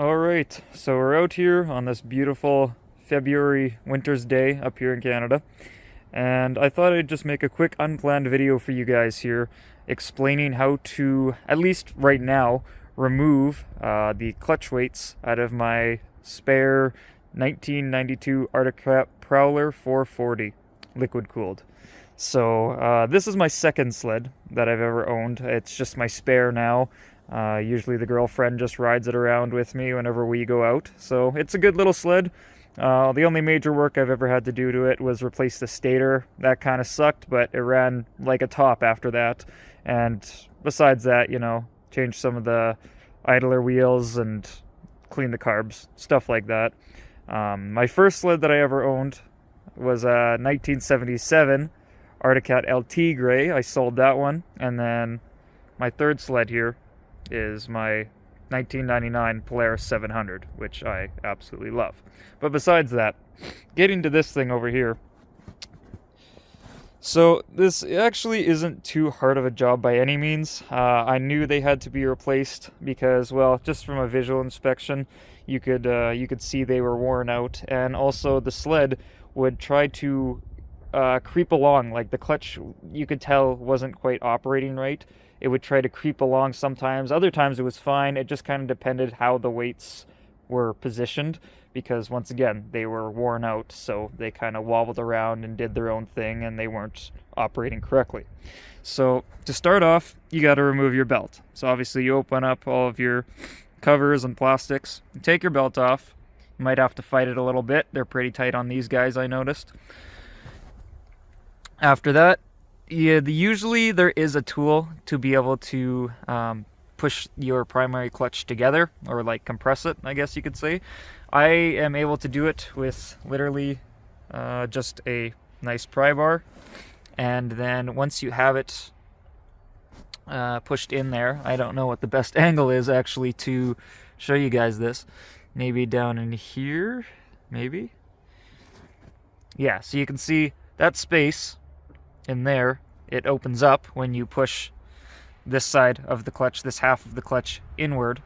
Alright, so we're out here on this beautiful February winter's day up here in Canada, and I thought I'd just make a quick unplanned video for you guys here explaining how to, at least right now, remove the clutch weights out of my spare 1992 Arctic Cat Prowler 440 liquid cooled. So this is my second sled that I've ever owned. It's just my spare now. Usually the girlfriend just rides it around with me whenever we go out. So it's a good little sled. The only major work I've ever had to do to it was replace the stator. That kind of sucked, but it ran like a top after that. And besides that, change some of the idler wheels and clean the carbs, stuff like that. My first sled that I ever owned was a 1977 Arctic Cat LT Gray. I sold that one. And then my third sled here is my 1999 Polaris 700, which I absolutely love. But besides that, getting to this thing over here. So this actually isn't too hard of a job by any means. I knew they had to be replaced because, well, just from a visual inspection, you could see they were worn out, and also the sled would try to creep along. Like the clutch, you could tell wasn't quite operating right. It would try to creep along sometimes. Other times it was fine. It just kind of depended how the weights were positioned, because once again, they were worn out, so they kind of wobbled around and did their own thing, and they weren't operating correctly. So to start off, you got to remove your belt. So obviously you open up all of your covers and plastics. You take your belt off. You might have to fight it a little bit. They're pretty tight on these guys, I noticed. After that, usually there is a tool to be able to push your primary clutch together, or like compress it, I guess you could say. I am able to do it with literally just a nice pry bar, and then once you have it pushed in there, I don't know what the best angle is actually to show you guys this. Maybe down in here, maybe? Yeah, so you can see that space in there. It opens up when you push this side of the clutch, this half of the clutch, inward.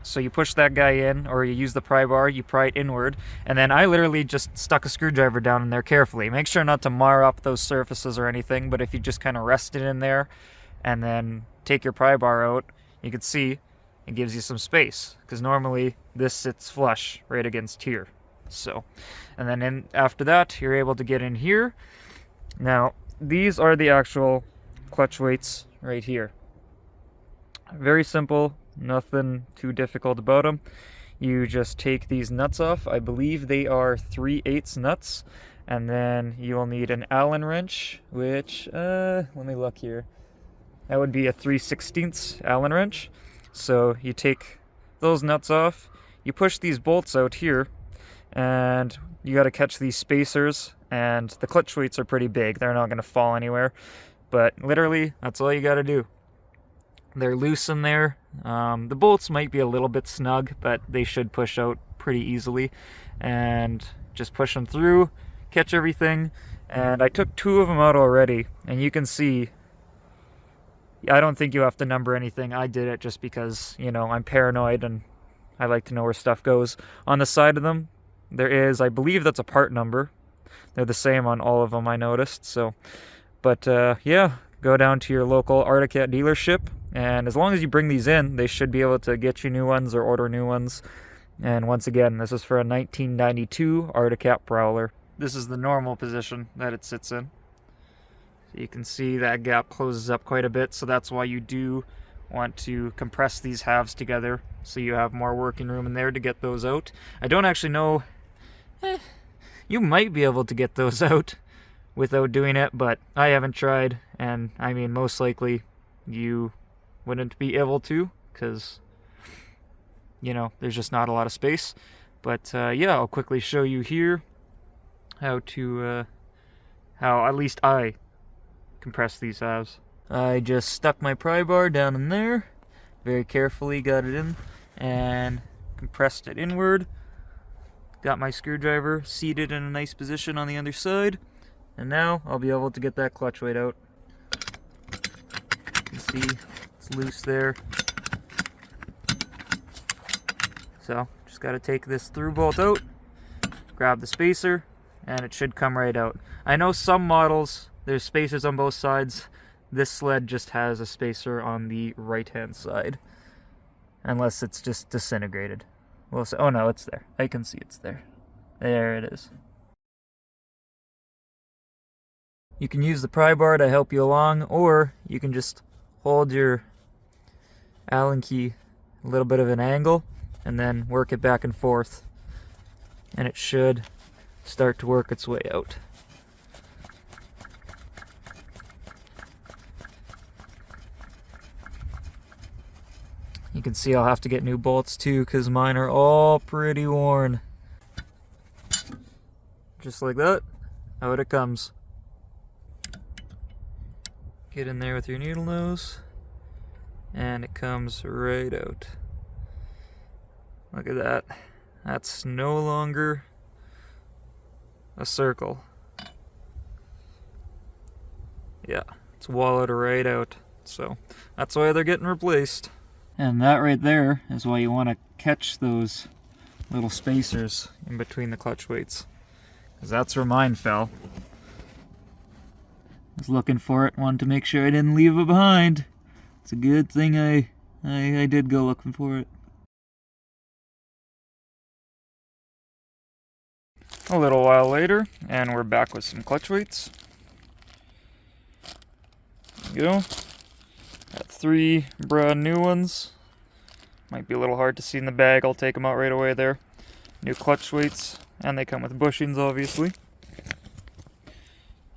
So you push that guy in, or you use the pry bar, you pry it inward, and then I literally just stuck a screwdriver down in there carefully. Make sure not to mar up those surfaces or anything, but if you just kind of rest it in there and then take your pry bar out, you can see it gives you some space, because normally this sits flush right against here. So, and then after that, you're able to get in here. Now, these are the actual clutch weights right here. Very simple, nothing too difficult about them. You just take these nuts off. I believe they are 3/8 nuts. And then you will need an Allen wrench, which, let me look here. That would be a 3/16 Allen wrench. So you take those nuts off, you push these bolts out here, and you got to catch these spacers, and the clutch weights are pretty big. They're not going to fall anywhere, but literally that's all you got to do. They're loose in there. The bolts might be a little bit snug, but they should push out pretty easily, and just push them through, catch everything. And I took 2 of them out already, and you can see I don't think you have to number anything. I did it just because, I'm paranoid and I like to know where stuff goes. On the side of them, there is, I believe that's a part number. They're the same on all of them, I noticed. So, but yeah, go down to your local Arctic Cat dealership, and as long as you bring these in, they should be able to get you new ones or order new ones. And once again, this is for a 1992 Arctic Cat Prowler. This is the normal position that it sits in. So you can see that gap closes up quite a bit, so that's why you do want to compress these halves together so you have more working room in there to get those out. I don't actually know. You might be able to get those out without doing it, but I haven't tried, and I mean, most likely you wouldn't be able to, because there's just not a lot of space. But yeah, I'll quickly show you here how at least I compress these halves. I just stuck my pry bar down in there, very carefully got it in, and compressed it inward. Got my screwdriver seated in a nice position on the other side, and now I'll be able to get that clutch weight out. You can see it's loose there. So just got to take this through bolt out, grab the spacer, and it should come right out. I know some models, there's spacers on both sides. This sled just has a spacer on the right-hand side. Unless it's just disintegrated. Well, oh no, it's there. I can see it's there. There it is. You can use the pry bar to help you along, or you can just hold your Allen key a little bit of an angle and then work it back and forth, and it should start to work its way out. You can see I'll have to get new bolts too, because mine are all pretty worn. Just like that, out it comes. Get in there with your needle nose, and it comes right out. Look at that. That's no longer a circle. Yeah, it's wallowed right out. So that's why they're getting replaced. And that right there is why you want to catch those little spacers in between the clutch weights, because that's where mine fell. I was looking for it, wanted to make sure I didn't leave it behind. It's a good thing I did go looking for it. A little while later, and we're back with some clutch weights. There you go. Got 3 brand new ones. Might be a little hard to see in the bag. I'll take them out right away there. New clutch weights, and they come with bushings, obviously.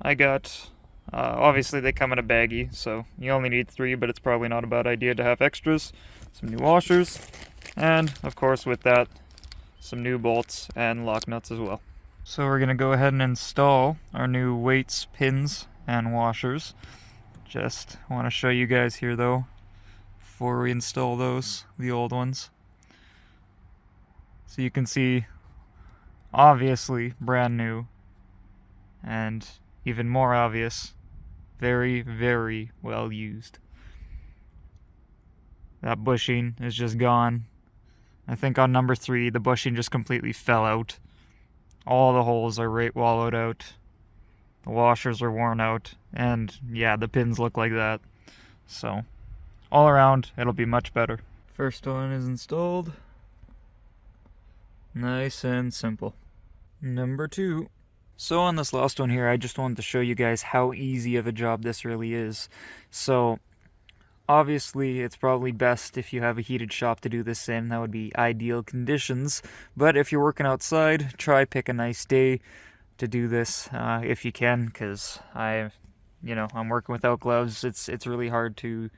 I got, obviously they come in a baggie, so you only need 3, but it's probably not a bad idea to have extras. Some new washers, and of course with that, some new bolts and lock nuts as well. So we're gonna go ahead and install our new weights, pins, and washers. Just want to show you guys here though, before we install those, the old ones. So you can see, obviously brand new, and even more obvious, very, very well used. That bushing is just gone. I think on number 3, the bushing just completely fell out. All the holes are right wallowed out. The washers are worn out, and yeah, the pins look like that. So, all around, it'll be much better. First one is installed. Nice and simple. Number 2. So on this last one here, I just wanted to show you guys how easy of a job this really is. So, obviously, it's probably best if you have a heated shop to do this in. That would be ideal conditions. But if you're working outside, try pick a nice day to do this if you can, because I'm working without gloves. It's really hard to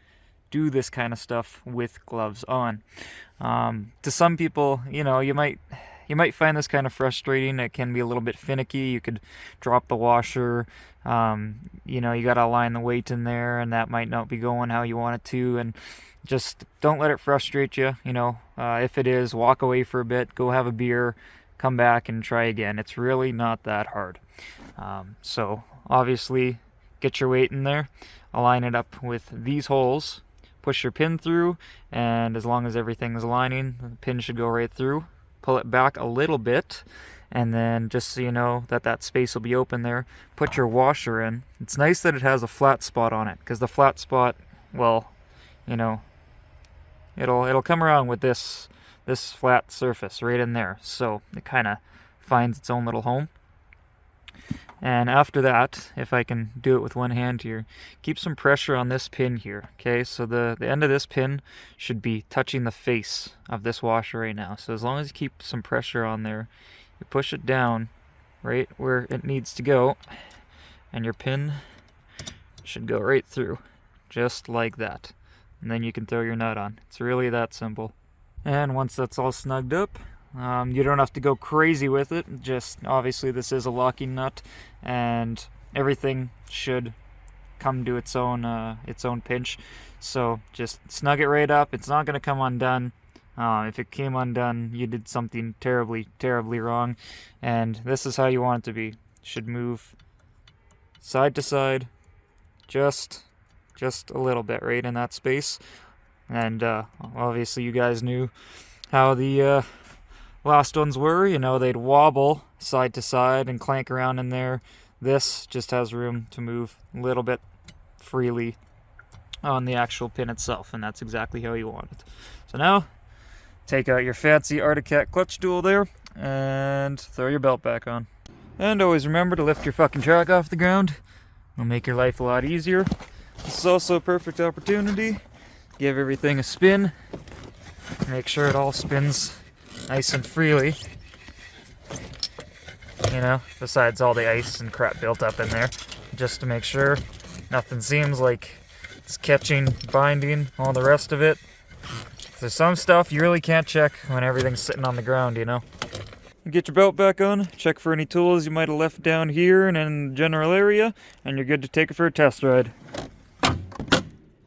do this kind of stuff with gloves on. To some people, you might find this kind of frustrating. It can be a little bit finicky. You could drop the washer. You gotta align the weight in there, and that might not be going how you want it to. And just don't let it frustrate you. If it is, walk away for a bit, go have a beer, come back and try again. It's really not that hard. So obviously, get your weight in there, align it up with these holes, push your pin through, and as long as everything is aligning, the pin should go right through. Pull it back a little bit, and then just so you know that space will be open there, put your washer in. It's nice that it has a flat spot on it, because the flat spot, well, it'll come around with this flat surface right in there, so it kind of finds its own little home. And after that, if I can do it with one hand here, keep some pressure on this pin here, okay? So the end of this pin should be touching the face of this washer right now. So as long as you keep some pressure on there, you push it down right where it needs to go, and your pin should go right through, just like that. And then you can throw your nut on. It's really that simple. And once that's all snugged up, you don't have to go crazy with it. Just obviously this is a locking nut, and everything should come to its own pinch. So just snug it right up. It's not going to come undone. If it came undone, you did something terribly, terribly wrong. And this is how you want it to be. It should move side to side, just a little bit right in that space. And obviously you guys knew how the last ones were. You know, they'd wobble side to side and clank around in there. This just has room to move a little bit freely on the actual pin itself, and that's exactly how you want it. So now, take out your fancy Arctic Cat clutch tool there, and throw your belt back on. And always remember to lift your fucking truck off the ground. It'll make your life a lot easier. This is also a perfect opportunity. Give everything a spin. Make sure it all spins nice and freely. You know, besides all the ice and crap built up in there. Just to make sure nothing seems like it's catching, binding, all the rest of it. There's some stuff you really can't check when everything's sitting on the ground, you know. Get your belt back on, check for any tools you might have left down here and in the general area, and you're good to take it for a test ride.